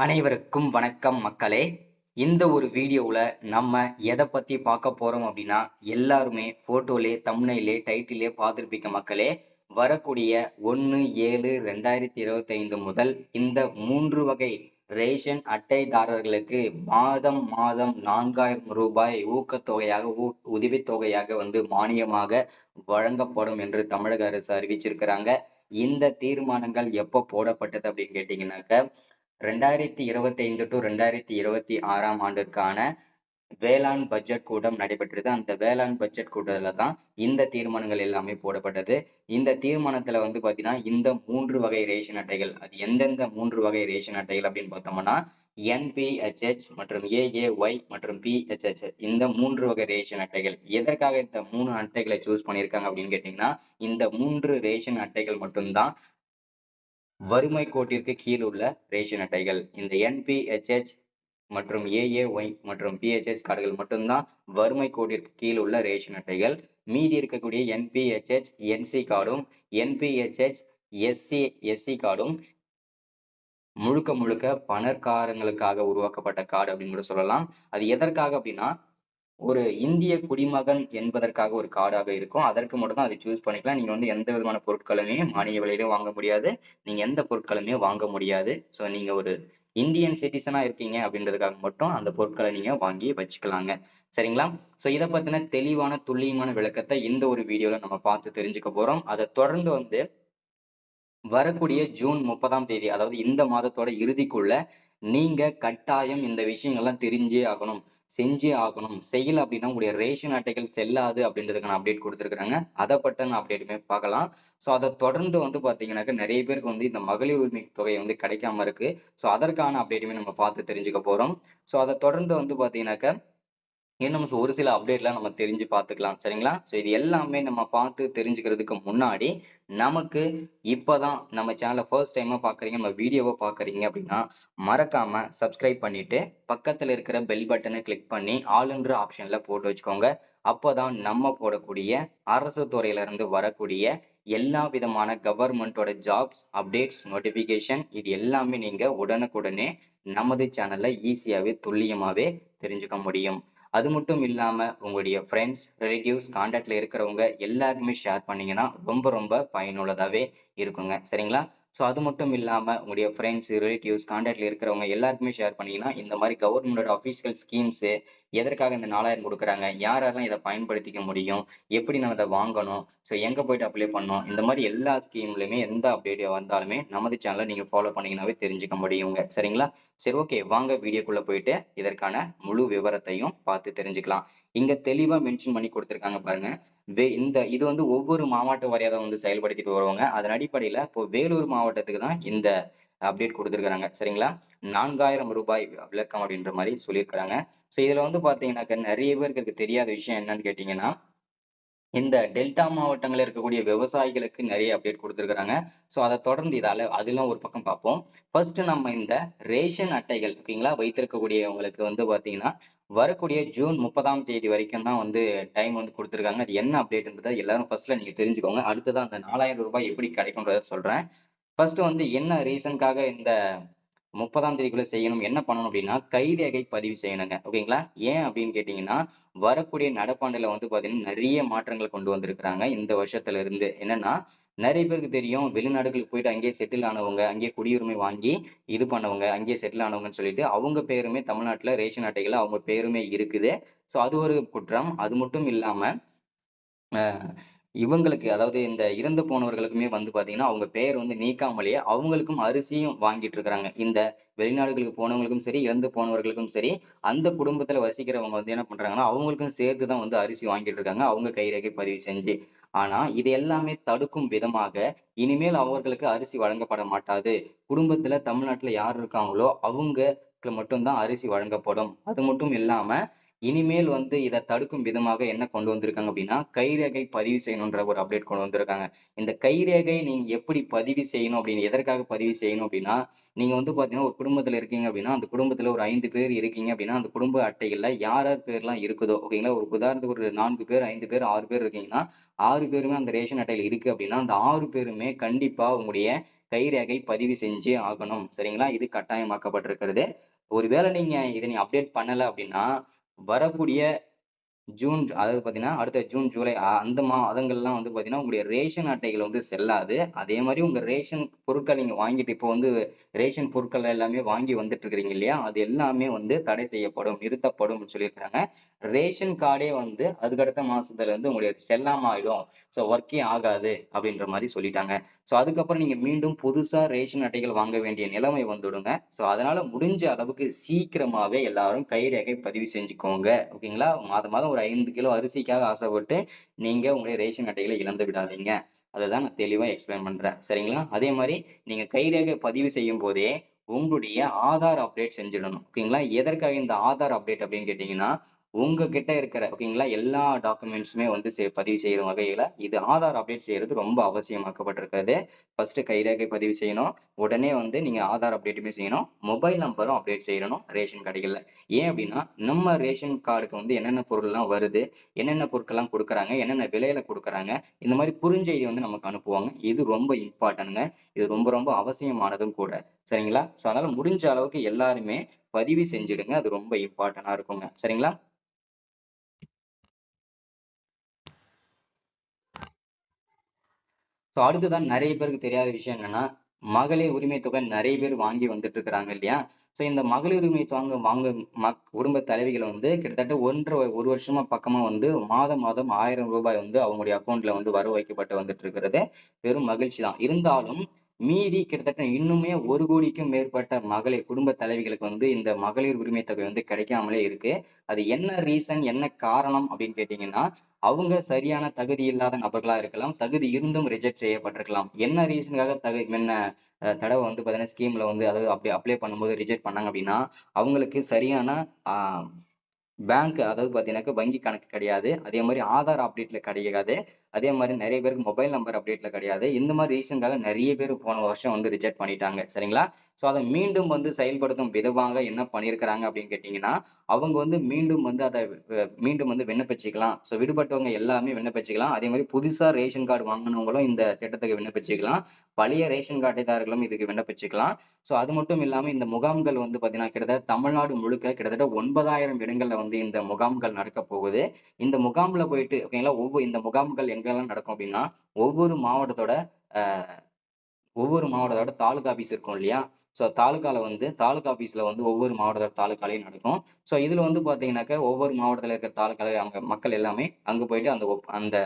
அனைவருக்கும் வணக்கம் மக்களே. இந்த ஒரு வீடியோவில் நம்ம எதை பற்றி பார்க்க போகிறோம் அப்படின்னா, எல்லாருமே ஃபோட்டோலே தம்ப்நெயிலே டைட்டிலே பார்த்துருப்பீங்க மக்களே. வரக்கூடிய 1/7/2025 முதல் இந்த 3 வகை ரேஷன் அட்டைதாரர்களுக்கு மாதம் மாதம் 4000 ரூபாய் ஊக்கத்தொகையாக உதவித்தொகையாக மானியமாக வழங்கப்படும் என்று தமிழக அரசு அறிவிச்சிருக்கிறாங்க. இந்த தீர்மானங்கள் எப்போ போடப்பட்டது அப்படின்னு கேட்டீங்கன்னாக்க 2025 டு 2026 ஆண்டிற்கான வேளாண் பட்ஜெட் கூட்டம் நடைபெற்றது. அந்த வேளாண் பட்ஜெட் கூட்டத்துல தான் இந்த தீர்மானங்கள் எல்லாமே போடப்பட்டது. இந்த தீர்மானத்துல பாத்தீங்கன்னா இந்த 3 வகை ரேஷன் அட்டைகள், அது எந்தெந்த 3 வகை ரேஷன் அட்டைகள் அப்படின்னு பார்த்தோம்னா NPHH மற்றும் AAY மற்றும் PHH, இந்த 3 வகை ரேஷன் அட்டைகள். எதற்காக இந்த 3 அட்டைகளை சூஸ் பண்ணியிருக்காங்க அப்படின்னு கேட்டீங்கன்னா, இந்த 3 ரேஷன் அட்டைகள் மட்டும்தான் வறுமை கோட்டிற்கு கீழ் உள்ள ரேஷன் அட்டைகள். இந்த NPHH மற்றும் AAY மற்றும் PHH கார்டுகள் மட்டும்தான் வறுமை கோட்டிற்கு கீழ் உள்ள ரேஷன் அட்டைகள். மீதி இருக்கக்கூடிய NPHH NC கார்டும் NPHH SC கார்டும் முழுக்க முழுக்க பணக்காரங்களுக்காக உருவாக்கப்பட்ட கார்டு அப்படின்னு கூட சொல்லலாம். அது எதற்காக அப்படின்னா, ஒரு இந்திய குடிமகன் என்பதற்காக ஒரு கார்டாக இருக்கும். அதற்கு மட்டும் தான் அதை சூஸ் பண்ணிக்கலாம். நீங்க எந்த விதமான பொருட்களுமே மானிய விலையிலும் வாங்க முடியாது. நீங்க எந்த பொருட்களுமே வாங்க முடியாது. ஸோ நீங்க ஒரு இந்தியன் சிட்டிசனா இருக்கீங்க அப்படின்றதுக்காக மட்டும் அந்த பொருட்களை நீங்க வாங்கி வச்சுக்கலாங்க. சரிங்களா? ஸோ இதை பத்தின தெளிவான துல்லியமான விளக்கத்தை இந்த ஒரு வீடியோல நம்ம பார்த்து தெரிஞ்சுக்க போறோம். அதை தொடர்ந்து வரக்கூடிய ஜூன் 30ஆம் தேதி, அதாவது இந்த மாதத்தோட இறுதிக்குள்ள நீங்க கட்டாயம் இந்த விஷயங்கள்லாம் தெரிஞ்சே ஆகணும், செஞ்சே ஆகணும். செய்யல அப்படின்னா உங்களுடைய ரேஷன் அட்டைகள் செல்லாது அப்படின்றதுக்கான அப்டேட் கொடுத்துருக்காங்க. அதை பற்றின அப்டேட்டுமே பார்க்கலாம். ஸோ அதை தொடர்ந்து பாத்தீங்கன்னாக்க நிறைய பேருக்கு இந்த மகளிர் உரிமை தொகை கிடைக்காம இருக்கு. ஸோ அதற்கான அப்டேட்டுமே நம்ம பார்த்து தெரிஞ்சுக்க போறோம். ஸோ அதை தொடர்ந்து பாத்தீங்கன்னாக்க இன்னும் ஒரு சில அப்டேட்லாம் நம்ம தெரிஞ்சு பார்த்துக்கலாம். சரிங்களா? ஸோ இது எல்லாமே நம்ம பார்த்து தெரிஞ்சுக்கிறதுக்கு முன்னாடி, நமக்கு இப்பதான் நம்ம சேனலை ஃபர்ஸ்ட் டைமா பார்க்குறீங்க, நம்ம வீடியோவை பார்க்குறீங்க அப்படின்னா மறக்காம சப்ஸ்கிரைப் பண்ணிட்டு பக்கத்துல இருக்கிற பெல் பட்டனை கிளிக் பண்ணி ஆல்ன்ற ஆப்ஷன்ல போட்டு வச்சுக்கோங்க. அப்போதான் நம்ம போடக்கூடிய அரசு துறையில இருந்து வரக்கூடிய எல்லா விதமான கவர்மெண்டோட ஜாப்ஸ் அப்டேட்ஸ் நோட்டிபிகேஷன் இது எல்லாமே நீங்க உடனுக்குடனே நமது சேனல்ல ஈஸியாவே துல்லியமாவே தெரிஞ்சுக்க முடியும். அது மட்டும் இல்லாம உங்களுடைய ஃப்ரெண்ட்ஸ், ரிலேட்டிவ்ஸ், கான்டாக்ட்ல இருக்கிறவங்க எல்லாருக்குமே ஷேர் பண்ணீங்கன்னா ரொம்ப ரொம்ப பயனுள்ளதாவே இருக்குங்க. சரிங்களா? ஸோ அது மட்டும் இல்லாம உங்களுடைய ஃப்ரெண்ட்ஸ், ரிலேட்டிவ்ஸ், கான்டாக்ட்ல இருக்கிறவங்க எல்லாருக்குமே ஷேர் பண்ணீங்கன்னா இந்த மாதிரி கவர்மெண்டோட அஃபிஷியல் ஸ்கீம்ஸ், எதற்காக இந்த 4000 கொடுக்குறாங்க, யார் யாரெல்லாம் இதை பயன்படுத்திக்க முடியும், எப்படி நம்ம இதை வாங்கணும், ஸோ எங்க போயிட்டு அப்ளை பண்ணணும், இந்த மாதிரி எல்லா ஸ்கீம்லயுமே எந்த அப்டேட் வந்தாலுமே நமது சேனலை நீங்க ஃபாலோ பண்ணீங்கன்னாவே தெரிஞ்சுக்க முடியுங்க. சரிங்களா? சரி, ஓகே, வாங்க வீடியோக்குள்ள போயிட்டு இதற்கான முழு விவரத்தையும் பார்த்து தெரிஞ்சுக்கலாம். இங்க தெளிவா மென்ஷன் பண்ணி கொடுத்திருக்காங்க பாருங்க. இது ஒவ்வொரு மாவட்ட வாரியா தான் செயல்படுத்திட்டு வருவாங்க. அதன் அடிப்படையில இப்போ வேலூர் மாவட்டத்துக்கு தான் இந்த அப்டேட் கொடுத்திருக்காங்க. சரிங்களா? 4000 ரூபாய் விளக்கம் அப்படின்ற மாதிரி சொல்லியிருக்கிறாங்க. சோ இதுல பாத்தீங்கன்னாக்க நிறைய பேருக்கு தெரியாத விஷயம் என்னன்னு கேட்டீங்கன்னா, இந்த டெல்டா மாவட்டங்கள்ல இருக்கக்கூடிய விவசாயிகளுக்கு நிறைய அப்டேட் கொடுத்திருக்கிறாங்க. சோ அதை தொடர்ந்து அதெல்லாம் ஒரு பக்கம் பார்ப்போம். ஃபர்ஸ்ட் நம்ம இந்த ரேஷன் அட்டைகள் ஓகேங்களா வைத்திருக்கக்கூடியவங்களுக்கு பாத்தீங்கன்னா வரக்கூடிய ஜூன் 30ஆம் தேதி வரைக்கும் தான் டைம் கொடுத்திருக்காங்க. அது என்ன அப்டேட்ன்றதை எல்லாரும் ஃபர்ஸ்ட்ல நீங்க தெரிஞ்சுக்கோங்க. அடுத்ததான் அந்த 4000 ரூபாய் எப்படி கிடைக்கும்ன்றத சொல்றேன். ஃபர்ஸ்ட் என்ன ரீசனுக்காக இந்த 30ஆம் தேதிக்குள்ள செய்யணும், என்ன பண்ணணும் அப்படின்னா கைரேகை பதிவு செய்யணுங்க. ஓகேங்களா? ஏன் அப்படின்னு கேட்டீங்கன்னா, வரக்கூடிய நடப்பாண்டுல பாத்தீங்கன்னா நிறைய மாற்றங்கள் கொண்டு வந்திருக்கிறாங்க இந்த வருஷத்துல இருந்து. என்னன்னா, நிறைய பேருக்கு தெரியும் வெளிநாடுகளுக்கு போயிட்டு அங்கேயே செட்டில் ஆனவங்க, அங்கேயே குடியுரிமை வாங்கி இது பண்ணவங்க, அங்கேயே செட்டில் ஆனவங்கன்னு சொல்லிட்டு அவங்க பேருமே தமிழ்நாட்டுல ரேஷன் அட்டைகள்ல அவங்க பேருமே இருக்குது. சோ அது ஒரு குற்றம். அது மட்டும் இல்லாம அஹ் இவங்களுக்கு, அதாவது இந்த இறந்து போனவர்களுக்குமே பாத்தீங்கன்னா அவங்க பெயர் நீக்காமலேயே அவங்களுக்கும் அரிசியும் வாங்கிட்டு இருக்காங்க. இந்த வெளிநாடுகளுக்கு போனவங்களுக்கும் சரி, இறந்து போனவர்களுக்கும் சரி, அந்த குடும்பத்துல வசிக்கிறவங்க என்ன பண்றாங்கன்னா அவங்களுக்கும் சேர்த்துதான் அரிசி வாங்கிட்டு இருக்காங்க, அவங்க கைரேகை பதிவு செஞ்சு. ஆனா இது எல்லாமே தடுக்கும் விதமாக இனிமேல் அவர்களுக்கு அரிசி வழங்கப்பட மாட்டாது. குடும்பத்துல தமிழ்நாட்டுல யார் இருக்காங்களோ அவங்களுக்கு மட்டும்தான் அரிசி வழங்கப்படும். அது மட்டும் இல்லாம இனிமேல் இதை தடுக்கும் விதமாக என்ன கொண்டு வந்திருக்காங்க அப்படின்னா கைரேகை பதிவு செய்யணுன்ற ஒரு அப்டேட் கொண்டு வந்திருக்காங்க. இந்த கைரேகை நீங்க எப்படி பதிவு செய்யணும் அப்படின்னு, எதற்காக பதிவு செய்யணும் அப்படின்னா, நீங்க பாத்தீங்கன்னா ஒரு குடும்பத்துல இருக்கீங்க அப்படின்னா அந்த குடும்பத்துல ஒரு 5 பேர் இருக்கீங்க அப்படின்னா அந்த குடும்ப அட்டைகள்ல யார் யார் பேர்லாம் இருக்குதோ ஓகேங்களா, ஒரு உதாரணத்துக்கு ஒரு 4 பேர், 5 பேர், 6 பேர் இருக்கீங்கன்னா 6 பேருமே அந்த ரேஷன் அட்டையில இருக்கு அப்படின்னா அந்த 6 பேருமே கண்டிப்பா உங்களுடைய கைரேகை பதிவு செஞ்சே ஆகணும். சரிங்களா? இது கட்டாயமாக்கப்பட்டிருக்கிறது. ஒருவேளை நீங்க இதை அப்டேட் பண்ணல அப்படின்னா வரக்கூடிய ஜூன் அதாவது பாத்தீங்கன்னா அடுத்த ஜூன், ஜூலை அந்த மாதங்கள்லாம் வந்து பாத்தீங்கன்னா உங்களுடைய ரேஷன் அட்டைகள் வந்து செல்லாது. அதே மாதிரி உங்க ரேஷன் பொருட்கள் நீங்க வாங்கிட்டு இப்போ வந்து ரேஷன் பொருட்கள் எல்லாமே வாங்கி வந்துட்டு இருக்கிறீங்க இல்லையா? அது எல்லாமே வந்து தடை செய்யப்படும், நிறுத்தப்படும்னு சொல்லியிருக்காங்க. ரேஷன் கார்டே வந்து அதுக்கடுத்த மாசத்துல இருந்து உங்களுக்கு செல்லாம ஆயிடும். ஸோ ஒர்க்கே ஆகாது அப்படின்ற மாதிரி சொல்லிட்டாங்க. ஸோ அதுக்கப்புறம் நீங்க மீண்டும் புதுசா ரேஷன் அட்டைகள் வாங்க வேண்டிய நிலைமை வந்துடுங்க. ஸோ அதனால முடிஞ்ச அளவுக்கு சீக்கிரமாவே எல்லாரும் கைரேகை பதிவு செஞ்சுக்கோங்க. ஓகேங்களா? மாதம் மாதம் ஒரு 5 கிலோ அரிசிக்காக ஆசைப்பட்டு நீங்க உங்களுடைய ரேஷன் அட்டைகளை இழந்து விடாதீங்க. அததான் நான் தெளிவா எக்ஸ்பிளைன் பண்றேன். சரிங்களா? அதே மாதிரி நீங்க கைரேகை பதிவு செய்யும் போதே உங்களுடைய ஆதார் அப்டேட் செஞ்சிடணும். ஓகேங்களா? எதற்காக இந்த ஆதார் அப்டேட் அப்படின்னு கேட்டீங்கன்னா, உங்ககிட்ட இருக்கிற ஓகேங்களா எல்லா டாக்குமெண்ட்ஸுமே வந்து பதிவு செய்யும் வகையில இது ஆதார் அப்டேட் செய்யறது ரொம்ப அவசியமாக்கப்பட்டிருக்கிறது. ஃபர்ஸ்ட் கைரேகை பதிவு செய்யணும். உடனே வந்து நீங்க ஆதார் அப்டேட்டுமே செய்யணும். மொபைல் நம்பரும் அப்டேட் செய்யணும் ரேஷன் கடைகள்ல. ஏன் அப்படின்னா நம்ம ரேஷன் கார்டுக்கு வந்து என்னென்ன பொருள்லாம் வருது, என்னென்ன பொருட்கள்லாம் கொடுக்குறாங்க, என்னென்ன விலையில கொடுக்குறாங்க, இந்த மாதிரி குறுஞ்செய்தி வந்து நமக்கு அனுப்புவாங்க. இது ரொம்ப இம்பார்ட்டன்ட்ங்க. இது ரொம்ப ரொம்ப அவசியமானதும் கூட. சரிங்களா? ஸோ அதனால முடிஞ்ச அளவுக்கு எல்லாருமே பதிவு செஞ்சிடுங்க. அது ரொம்ப இம்பார்ட்டன்டா இருக்குங்க. சரிங்களா? ஸோ அடுத்ததான் நிறைய பேருக்கு தெரியாத விஷயம் என்னன்னா, மகளிர் உரிமை தொகை நிறைய பேர் வாங்கி வந்துட்டு இருக்கிறாங்க இல்லையா? ஸோ இந்த மகளிர் உரிமை தொகை வாங்க குடும்ப தலைவிகள் வந்து கிட்டத்தட்ட 1 வருஷமா பக்கமா வந்து மாதம் மாதம் ரூ. 1000 வந்து அவங்களுடைய அக்கௌண்ட்ல வந்து வரவு வைக்கப்பட்டு வந்துட்டு இருக்கிறது. பெரும் மகிழ்ச்சி தான். இருந்தாலும் மீதி கிட்டத்தட்ட இன்னுமே 1 கோடிக்கும் மேற்பட்ட மகளிர் குடும்ப தலைவிகளுக்கு வந்து இந்த மகளிர் உரிமை தொகை வந்து கிடைக்காமலே இருக்கு. அது என்ன ரீசன், என்ன காரணம் அப்படின்னு கேட்டீங்கன்னா, அவங்க சரியான தகுதி இல்லாத நபர்களா இருக்கலாம். தகுதி இருந்தும் ரிஜெக்ட் செய்யப்பட்டிருக்கலாம். என்ன ரீசனுக்காக முன்ன தடவை வந்து பாத்தீங்கன்னா ஸ்கீம்ல வந்து அதாவது அப்படி அப்ளை பண்ணும்போது ரிஜெக்ட் பண்ணாங்க அப்படின்னா, அவங்களுக்கு சரியான ஆஹ் பேங்க் அதாவது பாத்தீங்கன்னாக்க வங்கி கணக்கு கிடையாது. அதே மாதிரி ஆதார் அப்டேட்ல கிடையாது. அதே மாதிரி நிறைய பேருக்கு மொபைல் நம்பர் அப்டேட்ல கிடையாது. இந்த மாதிரி ரீசன்காக நிறைய பேர் போன வருஷம் வந்து ரிஜெக்ட் பண்ணிட்டாங்க. சரிங்களா? சோ அதை மீண்டும் வந்து செயல்படுத்தும் விதமாக என்ன பண்ணியிருக்கிறாங்க அப்படின்னு கேட்டீங்கன்னா, அவங்க வந்து மீண்டும் வந்து அதை மீண்டும் வந்து விண்ணப்பிச்சுக்கலாம். சோ விடுபட்டவங்க எல்லாமே விண்ணப்பிச்சுக்கலாம். அதே மாதிரி புதுசா ரேஷன் கார்டு வாங்கினவங்களும் இந்த திட்டத்துக்கு விண்ணப்பிச்சுக்கலாம். பழைய ரேஷன் கார்டுதாரர்களும் இதுக்கு விண்ணப்பிச்சுக்கலாம். சோ அது மட்டும் இல்லாம இந்த முகாம்கள் வந்து பாத்தீங்கன்னா கிட்டத்தட்ட தமிழ்நாடு முழுக்க கிட்டத்தட்ட 9,000 இடங்கள்ல வந்து இந்த முகாம்கள் நடக்க போகுது. இந்த முகாம்ல போயிட்டு ஓகேங்களா இந்த முகாம்கள் எங்கெல்லாம் நடக்கும் அப்படின்னா ஒவ்வொரு மாவட்டத்தோட அஹ் ஒவ்வொரு மாவட்டத்தோட தாலுகா ஆபீஸ் இருக்கும் இல்லையா? சோ தாலுகா ஆபீஸ்ல வந்து ஒவ்வொரு மாவட்டத்தோட தாலுகாலையும் நடக்கும். சோ இதுல வந்து பாத்தீங்கன்னாக்க ஒவ்வொரு மாவட்டத்துல இருக்கிற தாலுகால அங்க மக்கள் எல்லாமே அங்க போயிட்டு அந்த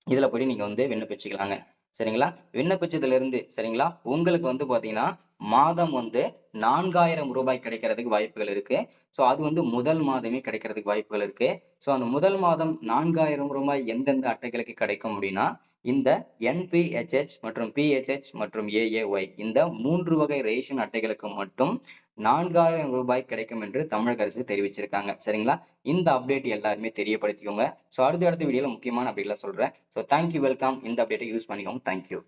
இதுல போய் நீங்க வந்து விண்ணப்பிச்சுக்கலாங்க. சரிங்களா? விண்ணப்பிச்சதுல இருந்து சரிங்களா உங்களுக்கு வந்து பாத்தீங்கன்னா மாதம் வந்து ரூ. 4,000 கிடைக்கிறதுக்கு வாய்ப்புகள் இருக்கு. சோ அது வந்து முதல் மாதமே கிடைக்கிறதுக்கு வாய்ப்புகள் இருக்கு. சோ அந்த முதல் மாதம் ரூ. 4,000 எந்தெந்த அட்டைகளுக்கு கிடைக்கும் அப்படின்னா இந்த என்பிஹெச்ஹெச் மற்றும் பிஹெச்ஹெச் மற்றும் ஏஏஒய் இந்த 3 வகை ரேஷன் அட்டைகளுக்கு மட்டும் ரூ. 4,000 கிடைக்கும் என்று தமிழக அரசு தெரிவிச்சிருக்காங்க. சரிங்களா? இந்த அப்டேட் எல்லாருமே தெரியப்படுத்திக்கோங்க. சோ அடுத்த வீடியோல முக்கியமான அப்டேட்லாம் சொல்றேன். So thank you welcome. இந்த அப்டேட்டை யூஸ் பண்ணிக்கோங்க. தேங்க்யூ.